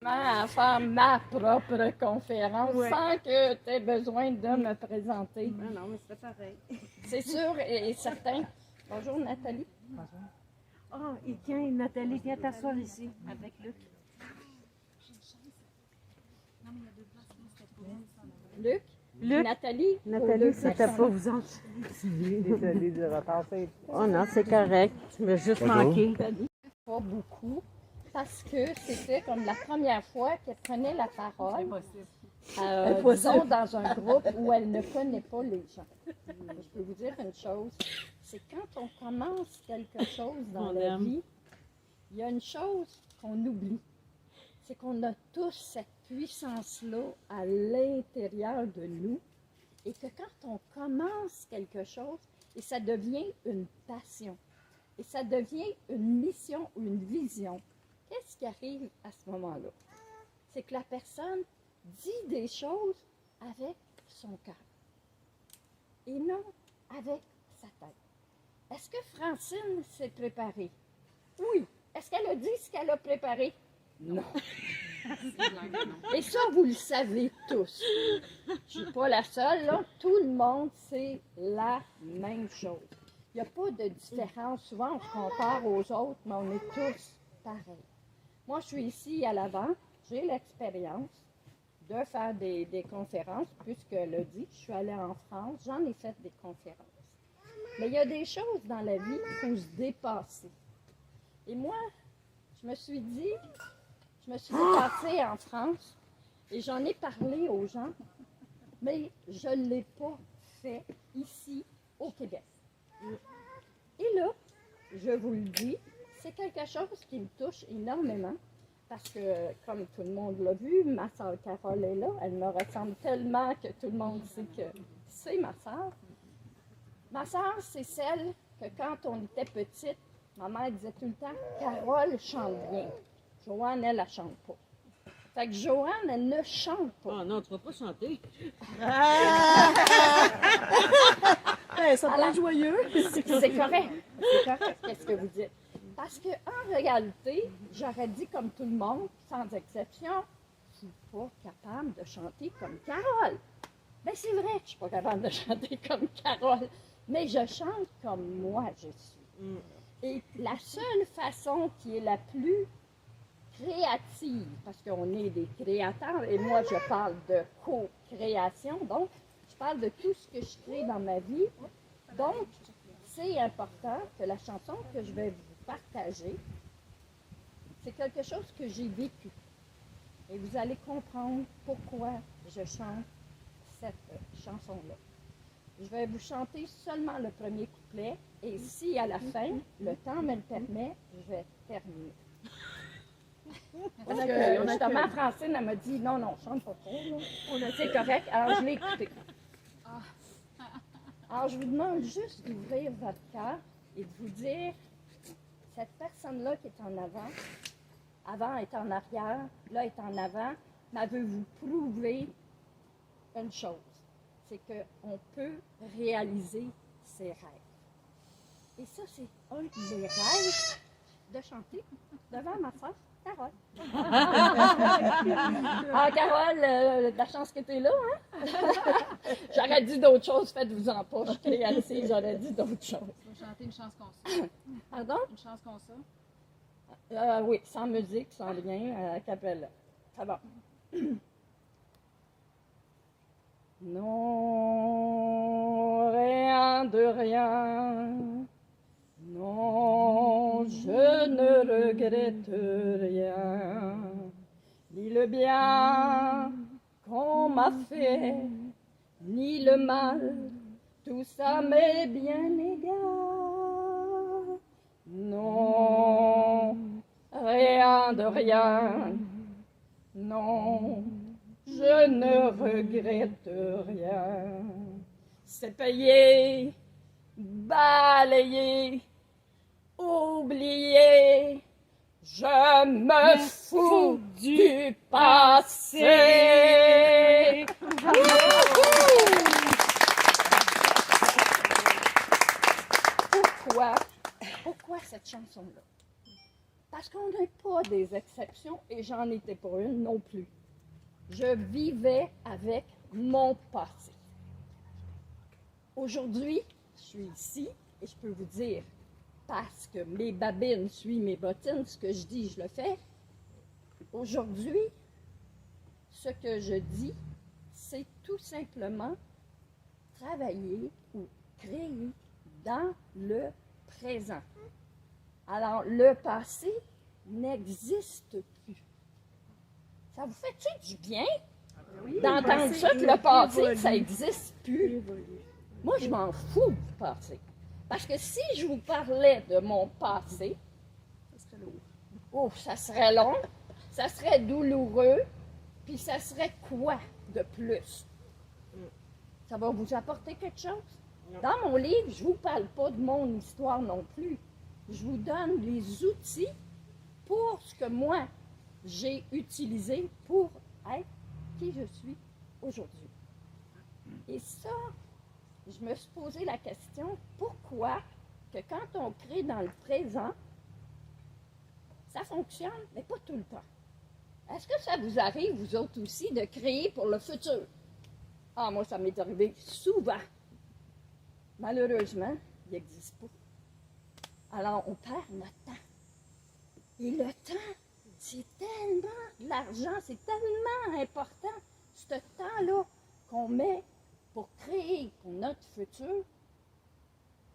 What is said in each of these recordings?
À faire ma propre conférence sans que tu aies besoin de me présenter. Non, mais c'est pareil. C'est sûr et certain. Bonjour Nathalie. Bonjour. Oh, et tiens, Nathalie, viens t'asseoir ici avec Luc. Luc? Luc? Nathalie? Nathalie, c'était pas vous autres. Désolé du retard. Oh non, c'est correct. Tu m'as juste Bonjour. manqué. Pas beaucoup, parce que c'était comme la première fois qu'elle prenait la parole, disons, dans un groupe où elle ne connaît pas les gens. Je peux vous dire une chose, c'est quand on commence quelque chose dans la vie, il y a une chose qu'on oublie, c'est qu'on a tous cette puissance-là à l'intérieur de nous, et que quand on commence quelque chose, et ça devient une passion, et ça devient une mission ou une vision, qu'est-ce qui arrive à ce moment-là? C'est que la personne dit des choses avec son cœur et non avec sa tête. Est-ce que Francine s'est préparée? Oui. Est-ce qu'elle a dit ce qu'elle a préparé? Non. Et ça, vous le savez tous. Je ne suis pas la seule, là. Tout le monde sait la même chose. Il n'y a pas de différence. Souvent, on se compare aux autres, mais on est tous pareils. Moi, je suis ici à l'avant. J'ai l'expérience de faire des conférences, puisqu'elle l'a dit. Je suis allée en France. J'en ai fait des conférences. Mais il y a des choses dans la vie qu'il faut se dépasser. Et moi, je me suis dépassée en France et j'en ai parlé aux gens, mais je ne l'ai pas fait ici au Québec. Et là, je vous le dis, c'est quelque chose qui me touche énormément parce que, comme tout le monde l'a vu, ma soeur Carole est là. Elle me ressemble tellement que tout le monde sait que c'est ma soeur. Ma soeur, c'est celle que quand on était petite, ma mère disait tout le temps, Carole chante bien. Joanne, elle chante pas. Fait que Joanne, elle ne chante pas. Oh non, tu vas pas chanter. Ça peut être joyeux. C'est correct. C'est correct, qu'est-ce que vous dites. Parce qu'en réalité, j'aurais dit comme tout le monde, sans exception, je suis pas capable de chanter comme Carole. Ben c'est vrai que je suis pas capable de chanter comme Carole, mais je chante comme moi je suis. Et la seule façon qui est la plus créative, parce qu'on est des créateurs, et moi je parle de co-création, donc je parle de tout ce que je crée dans ma vie. Donc, c'est important que la chanson que je vais vous partager, c'est quelque chose que j'ai vécu. Et vous allez comprendre pourquoi je chante cette chanson-là. Je vais vous chanter seulement le premier couplet, et si à la fin, le temps me le permet, je vais terminer. Parce que justement, Francine, elle m'a dit non, non, chante pas trop. C'est correct. Alors, je l'ai écouté. Alors, je vous demande juste d'ouvrir votre cœur et de vous dire cette personne-là qui est en avant est en arrière, là est en avant, mais elle veut vous prouver une chose, c'est qu'on peut réaliser ses rêves. Et ça, c'est un des rêves de chanter devant ma soeur, Carole. Ah, Carole, la chance que tu es là, hein? J'aurais dit d'autres choses, faites-vous-en pas, je suis créative, j'aurais dit d'autres choses. Tu vas chanter une chance comme ça. Pardon? Une chance comme ça. Oui, sans musique, sans rien, à cappella. Ça va. Non, rien de rien. Non, je ne regrette rien. Ni le bien qu'on m'a fait, ni le mal, tout ça m'est bien égal. Non, rien de rien. Non, je ne regrette rien. C'est payé, balayé, oublié. Je me fous du passé. Pourquoi cette chanson-là? Parce qu'on n'est pas des exceptions et j'en étais pas une non plus. Je vivais avec mon passé. Aujourd'hui, je suis ici et je peux vous dire, parce que mes babines suivent mes bottines, ce que je dis, je le fais. Aujourd'hui, ce que je dis, c'est tout simplement travailler ou créer dans le présent. Alors, le passé n'existe plus. Ça vous fait-tu du bien d'entendre ça, que le passé, ça n'existe plus? Moi, je m'en fous du passé. Parce que si je vous parlais de mon passé, ça serait long, ça serait douloureux, puis ça serait quoi de plus? Ça va vous apporter quelque chose? Dans mon livre, je ne vous parle pas de mon histoire non plus. Je vous donne les outils pour ce que moi, j'ai utilisé pour être qui je suis aujourd'hui. Et ça, je me suis posé la question, pourquoi que quand on crée dans le présent, ça fonctionne, mais pas tout le temps. Est-ce que ça vous arrive, vous autres aussi, de créer pour le futur? Ah, moi, ça m'est arrivé souvent. Malheureusement, il n'existe pas. Alors, on perd notre temps. Et le temps, c'est tellement de l'argent, c'est tellement important, ce temps-là qu'on met pour créer pour notre futur.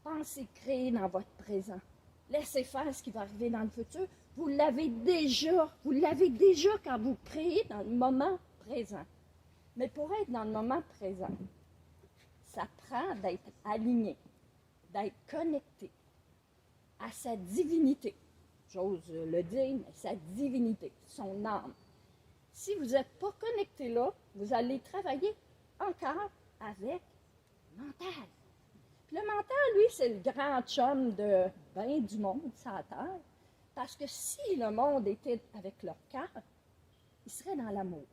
Pensez créer dans votre présent. Laissez faire ce qui va arriver dans le futur. Vous l'avez déjà quand vous créez dans le moment présent. Mais pour être dans le moment présent, ça prend d'être aligné, d'être connecté à sa divinité. J'ose le dire, mais sa divinité, son âme. Si vous n'êtes pas connecté là, vous allez travailler encore avec le mental. Puis le mental, lui, c'est le grand chum de ben du monde, ça terre. Parce que si le monde était avec leur cœur, il serait dans l'amour.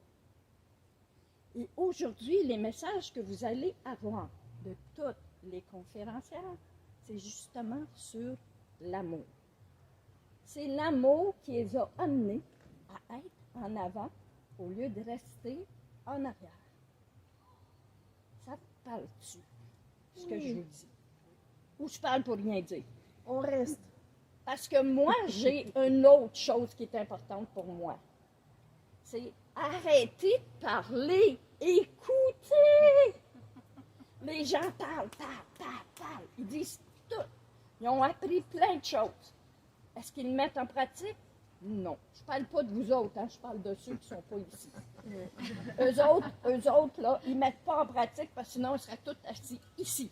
Et aujourd'hui, les messages que vous allez avoir de toutes les conférencières, c'est justement sur l'amour. C'est l'amour qui les a amenés à être en avant au lieu de rester en arrière. Ça te parle-tu, ce que je vous dis? Ou je parle pour rien dire? On reste. Parce que moi, j'ai une autre chose qui est importante pour moi. C'est arrêter de parler, écouter. Les gens parlent. Ils disent tout. Ils ont appris plein de choses. Est-ce qu'ils le mettent en pratique? Non. Je ne parle pas de vous autres, je parle de ceux qui ne sont pas ici. Eux autres, là, ils ne mettent pas en pratique parce que sinon, ils seraient tous assis ici.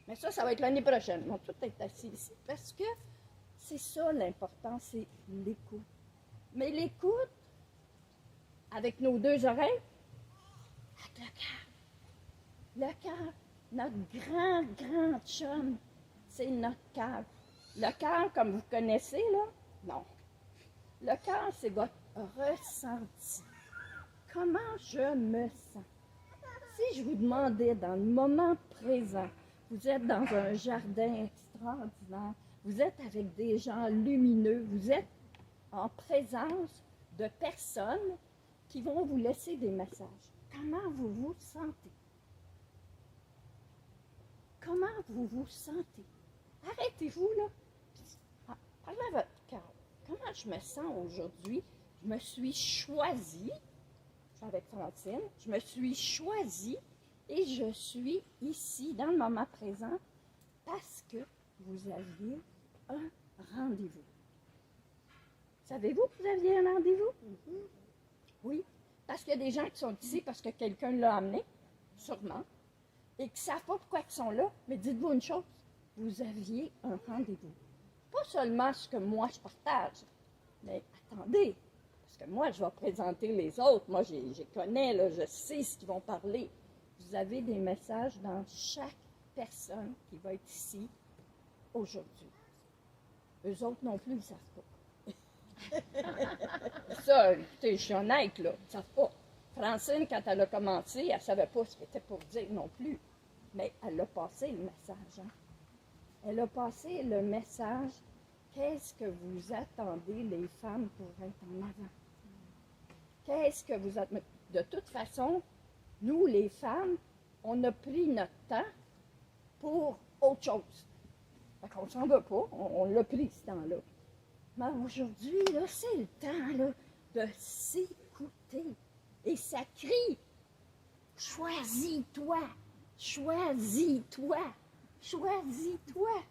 Mais ça va être l'année prochaine. Ils vont tous être assis ici parce que c'est ça l'important, c'est l'écoute. Mais l'écoute, avec nos deux oreilles, avec le cœur. Le cœur, notre grand chum, c'est notre cœur. Le cœur, comme vous connaissez, là, non. Le cœur, c'est votre ressenti. Comment je me sens? Si je vous demandais dans le moment présent, vous êtes dans un jardin extraordinaire, vous êtes avec des gens lumineux, vous êtes en présence de personnes qui vont vous laisser des messages. Comment vous vous sentez? Comment vous vous sentez? Arrêtez-vous, là. Parlez à votre cœur. Comment je me sens aujourd'hui? Je me suis choisie, je suis avec Francine, je me suis choisie et je suis ici, dans le moment présent, parce que vous aviez un rendez-vous. Savez-vous que vous aviez un rendez-vous? Oui, parce qu'il y a des gens qui sont ici parce que quelqu'un l'a amené, sûrement, et qui ne savent pas pourquoi ils sont là, mais dites-vous une chose, vous aviez un rendez-vous. Pas seulement ce que moi je partage, mais attendez, parce que moi je vais présenter les autres, moi je connais, là, je sais ce qu'ils vont parler. Vous avez des messages dans chaque personne qui va être ici aujourd'hui. Eux autres non plus, ils ne savent pas. Ça, écoutez, je suis honnête, là, ils ne savent pas. Francine, quand elle a commencé, elle ne savait pas ce qu'elle était pour dire non plus. Mais elle a passé le message. Hein? Elle a passé le message qu'est-ce que vous attendez, les femmes, pour être en avant? Qu'est-ce que vous attendez? De toute façon, nous, les femmes, on a pris notre temps pour autre chose. Fait qu'on s'en va pas, on l'a pris ce temps-là. Mais aujourd'hui, là, c'est le temps là, de s'écouter. Et ça crie, choisis-toi, choisis-toi, choisis-toi.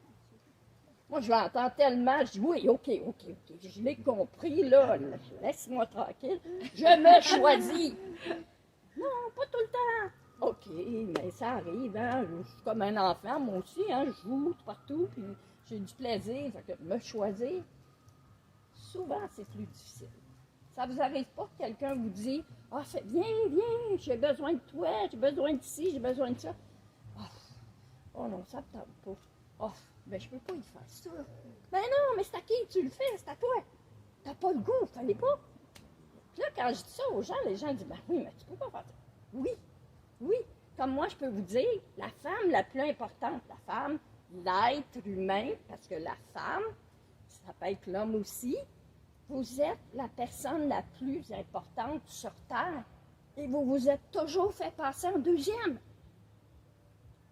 Moi, je l'entends tellement, je dis oui, ok, je l'ai compris, là, laisse-moi tranquille, je me choisis. Non, pas tout le temps. OK, mais ça arrive, hein? Je suis comme un enfant, moi aussi, hein? Je joue partout, puis j'ai du plaisir. Fait que me choisir, souvent, c'est plus difficile. Ça vous arrive pas que quelqu'un vous dit « Ah, viens, j'ai besoin de toi, j'ai besoin de ci, j'ai besoin de ça. » Oh non, ça me tente pas. Oh, ben je peux pas y faire ça. Ben non, mais c'est à qui tu le fais? C'est à toi. T'as pas le goût, fallait pas. Puis là, quand je dis ça aux gens, les gens disent « Ben oui, mais tu peux pas faire ça. » Oui, comme moi, je peux vous dire, la femme la plus importante, la femme, l'être humain, parce que la femme, ça peut être l'homme aussi, vous êtes la personne la plus importante sur Terre et vous vous êtes toujours fait passer en deuxième.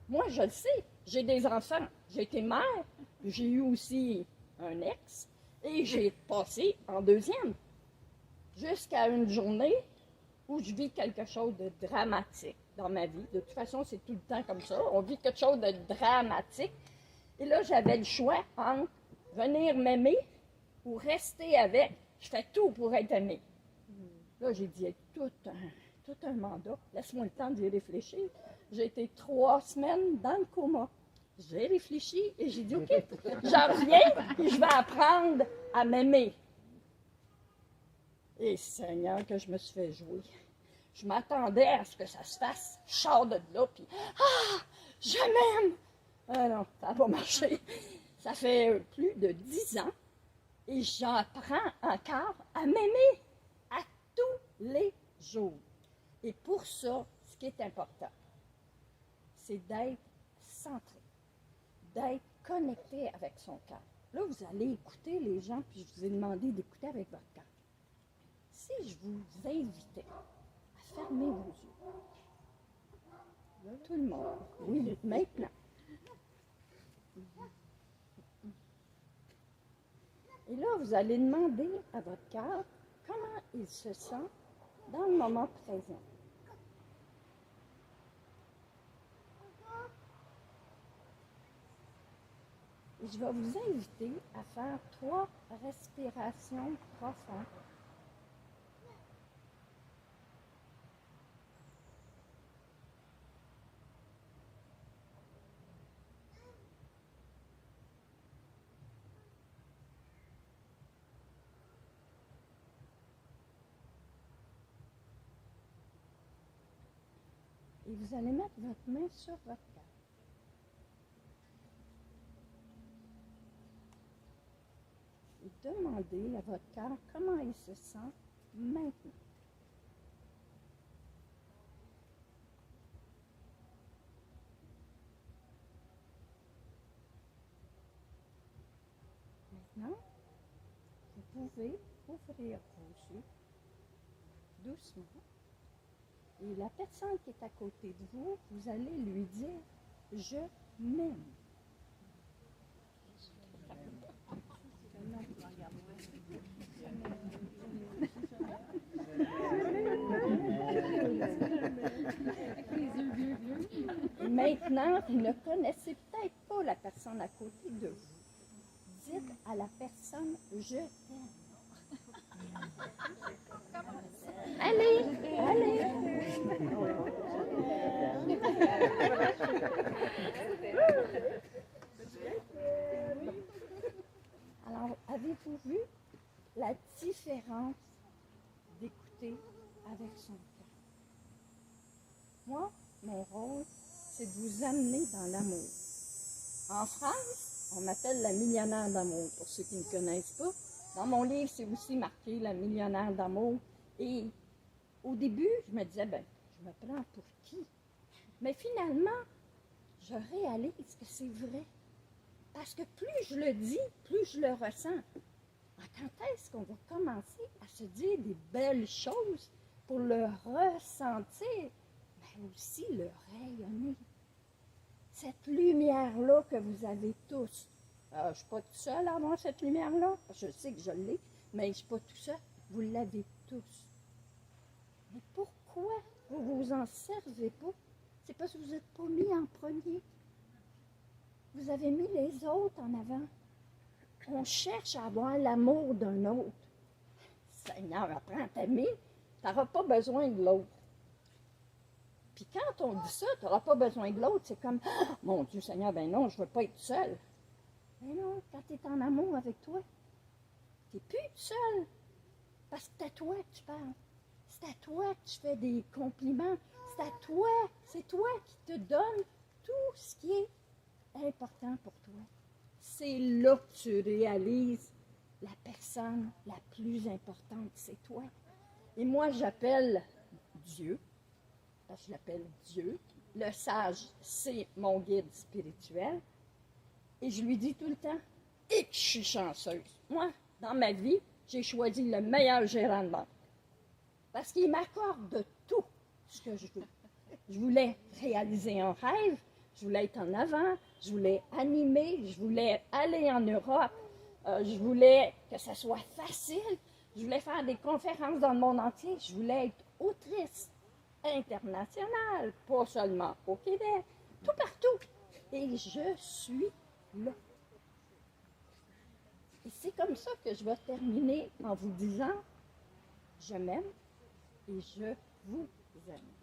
Moi, je le sais, j'ai des enfants, j'ai été mère, j'ai eu aussi un ex et j'ai passé en deuxième. Jusqu'à une journée où je vis quelque chose de dramatique dans ma vie. De toute façon, c'est tout le temps comme ça. On vit quelque chose de dramatique. Et là, j'avais le choix entre venir m'aimer ou rester avec. Je fais tout pour être aimée. Là, j'ai dit, tout un mandat. Laisse-moi le temps d'y réfléchir. J'ai été 3 semaines dans le coma. J'ai réfléchi et j'ai dit, OK, j'en reviens et je vais apprendre à m'aimer. Et Seigneur, que je me suis fait jouer. Je m'attendais à ce que ça se fasse. Je sors de là, puis je m'aime! Ah non, ça n'a pas marché. Ça fait plus de 10 ans et j'apprends encore à m'aimer à tous les jours. Et pour ça, ce qui est important, c'est d'être centré, d'être connecté avec son cœur. Là, vous allez écouter les gens, puis je vous ai demandé d'écouter avec votre cœur. Si je vous invitais à fermer vos yeux, tout le monde, oui, maintenant. Et là, vous allez demander à votre cœur comment il se sent dans le moment présent. Et je vais vous inviter à faire 3 respirations profondes. Et vous allez mettre votre main sur votre cœur. Et demandez à votre cœur comment il se sent maintenant. Maintenant, vous pouvez ouvrir vos yeux doucement. Et la personne qui est à côté de vous, vous allez lui dire « Je m'aime ». Et maintenant, vous ne connaissez peut-être pas la personne à côté de vous. Dites à la personne « Je t'aime ». Allez. Alors, avez-vous vu la différence d'écouter avec son cœur? Moi, mon rôle, c'est de vous amener dans l'amour. En France, on m'appelle la millionnaire d'amour, pour ceux qui ne me connaissent pas. Dans mon livre, c'est aussi marqué la millionnaire d'amour. Et au début, je me disais, je me prends pour qui? Mais finalement, je réalise que c'est vrai. Parce que plus je le dis, plus je le ressens. Quand est-ce qu'on va commencer à se dire des belles choses pour le ressentir, mais aussi le rayonner? Cette lumière-là que vous avez tous. Je ne suis pas tout seul à avoir cette lumière-là. Je sais que je l'ai, mais je ne suis pas tout seul. Vous l'avez tous. Mais pourquoi vous ne vous en servez pas? C'est parce que vous n'êtes pas mis en premier. Vous avez mis les autres en avant. On cherche à avoir l'amour d'un autre. Seigneur, apprends à t'aimer, tu n'auras pas besoin de l'autre. Puis quand on dit ça, tu n'auras pas besoin de l'autre, c'est comme, oh, mon Dieu Seigneur, ben non, je ne veux pas être seul. Mais non, quand tu es en amour avec toi, tu n'es plus seul. Parce que c'est à toi que tu parles. C'est à toi que tu fais des compliments. C'est toi qui te donne tout ce qui est important pour toi. C'est là que tu réalises la personne la plus importante, c'est toi. Et moi, j'appelle Dieu, parce que je l'appelle Dieu. Le sage, c'est mon guide spirituel. Et je lui dis tout le temps, et que je suis chanceuse. Moi, dans ma vie, j'ai choisi le meilleur gérant de banque. Parce qu'il m'accorde tout ce que je veux. Je voulais réaliser un rêve, je voulais être en avant, je voulais animer, je voulais aller en Europe, je voulais que ça soit facile, je voulais faire des conférences dans le monde entier, je voulais être autrice internationale, pas seulement au Québec, tout partout. Et je suis là. Et c'est comme ça que je vais terminer en vous disant, je m'aime et je vous aime.